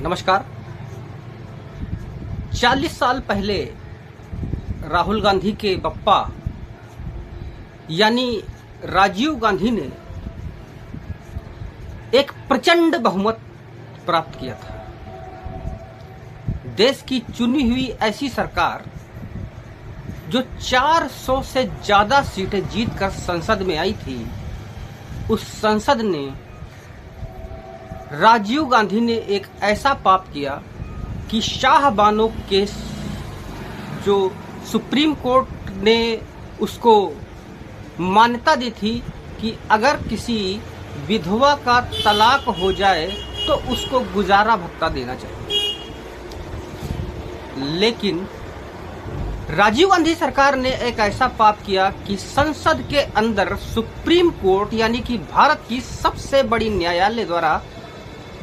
नमस्कार। 40 साल पहले राहुल गांधी के बप्पा यानी राजीव गांधी ने एक प्रचंड बहुमत प्राप्त किया था। देश की चुनी हुई ऐसी सरकार जो 400 से ज्यादा सीटें जीतकर संसद में आई थी, उस संसद ने राजीव गांधी ने एक ऐसा पाप किया कि शाहबानो केस जो सुप्रीम कोर्ट ने उसको मान्यता दी थी कि अगर किसी विधवा का तलाक हो जाए तो उसको गुजारा भत्ता देना चाहिए, लेकिन राजीव गांधी सरकार ने एक ऐसा पाप किया कि संसद के अंदर सुप्रीम कोर्ट यानी कि भारत की सबसे बड़ी न्यायालय द्वारा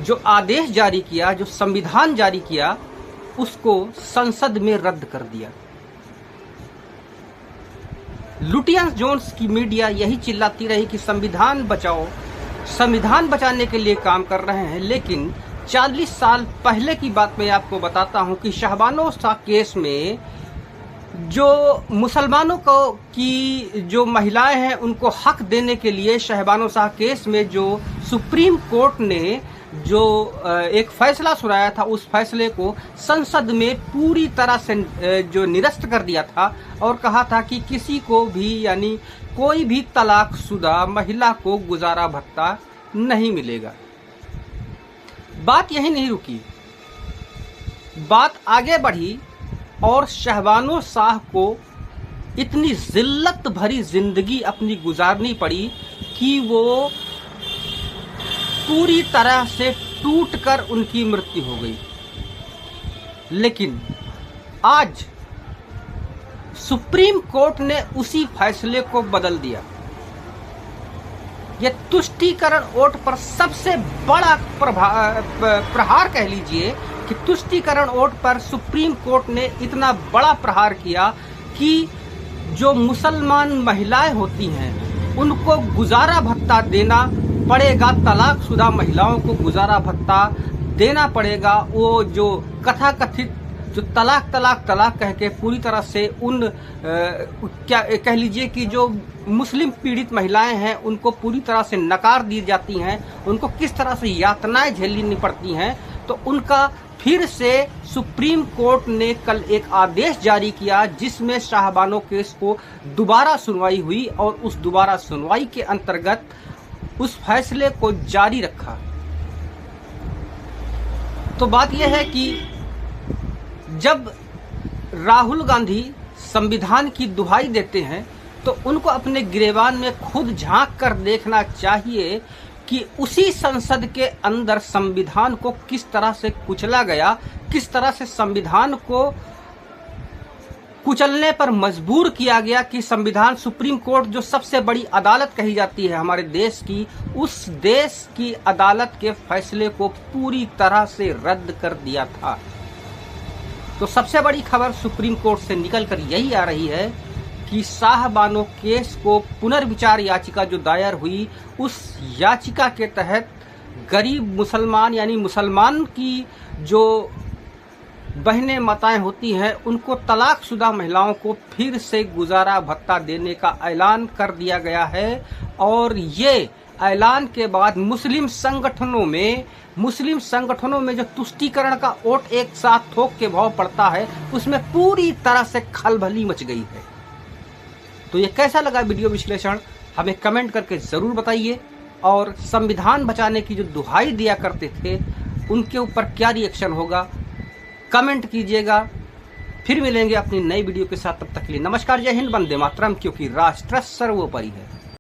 जो आदेश जारी किया, जो संविधान जारी किया, उसको संसद में रद्द कर दिया। लुटियंस जोन्स की मीडिया यही चिल्लाती रही कि संविधान बचाओ, संविधान बचाने के लिए काम कर रहे हैं, लेकिन 40 साल पहले की बात मैं आपको बताता हूं कि शाहबानो शाह केस में जो मुसलमानों को की जो महिलाएं हैं उनको हक देने के लिए शाहबानो शाह केस में जो सुप्रीम कोर्ट ने जो एक फैसला सुनाया था, उस फैसले को संसद में पूरी तरह से जो निरस्त कर दिया था और कहा था कि किसी को भी यानी कोई भी तलाकशुदा महिला को गुजारा भत्ता नहीं मिलेगा। बात यही नहीं रुकी, बात आगे बढ़ी और शाहबानो शाह को इतनी जिल्लत भरी जिंदगी अपनी गुजारनी पड़ी कि वो पूरी तरह से टूटकर उनकी मृत्यु हो गई। लेकिन आज सुप्रीम कोर्ट ने उसी फैसले को बदल दिया। यह तुष्टीकरण वोट पर सबसे बड़ा प्रहार कह लीजिए कि तुष्टीकरण वोट पर सुप्रीम कोर्ट ने इतना बड़ा प्रहार किया कि जो मुसलमान महिलाएं होती हैं उनको गुजारा भत्ता देना पड़ेगा, तलाकशुदा महिलाओं को गुजारा भत्ता देना पड़ेगा। वो जो कथाकथित जो तलाक तलाक तलाक कह के पूरी तरह से उन क्या कह लीजिए कि जो मुस्लिम पीड़ित महिलाएं हैं उनको पूरी तरह से नकार दी जाती हैं, उनको किस तरह से यातनाएं झेलनी पड़ती हैं, तो उनका फिर से सुप्रीम कोर्ट ने कल एक आदेश जारी किया जिसमें शाहबानो केस को दोबारा सुनवाई हुई और उस दोबारा सुनवाई के अंतर्गत उस फैसले को जारी रखा। तो बात यह है कि जब राहुल गांधी संविधान की दुहाई देते हैं तो उनको अपने गिरेबान में खुद झांक कर देखना चाहिए कि उसी संसद के अंदर संविधान को किस तरह से कुचला गया, किस तरह से संविधान को कुचलने पर मजबूर किया गया कि संविधान सुप्रीम कोर्ट जो सबसे बड़ी अदालत कही जाती है हमारे देश की, उस देश की अदालत के फैसले को पूरी तरह से रद्द कर दिया था। तो सबसे बड़ी खबर सुप्रीम कोर्ट से निकलकर यही आ रही है कि शाहबानो केस को पुनर्विचार याचिका जो दायर हुई, उस याचिका के तहत गरीब मुसलमान यानी मुसलमान की जो बहनें माताएं होती हैं उनको तलाकशुदा महिलाओं को फिर से गुजारा भत्ता देने का ऐलान कर दिया गया है। और ये ऐलान के बाद मुस्लिम संगठनों में जो तुष्टीकरण का वोट एक साथ थोक के भाव पड़ता है, उसमें पूरी तरह से खलबली मच गई है। तो ये कैसा लगा वीडियो विश्लेषण, हमें कमेंट करके जरूर बताइए। और संविधान बचाने की जो दुहाई दिया करते थे उनके ऊपर क्या रिएक्शन होगा, कमेंट कीजिएगा। फिर मिलेंगे अपनी नई वीडियो के साथ, तब तक के लिए नमस्कार, जय हिंद, वंदे मातरम, क्योंकि राष्ट्र सर्वोपरि है।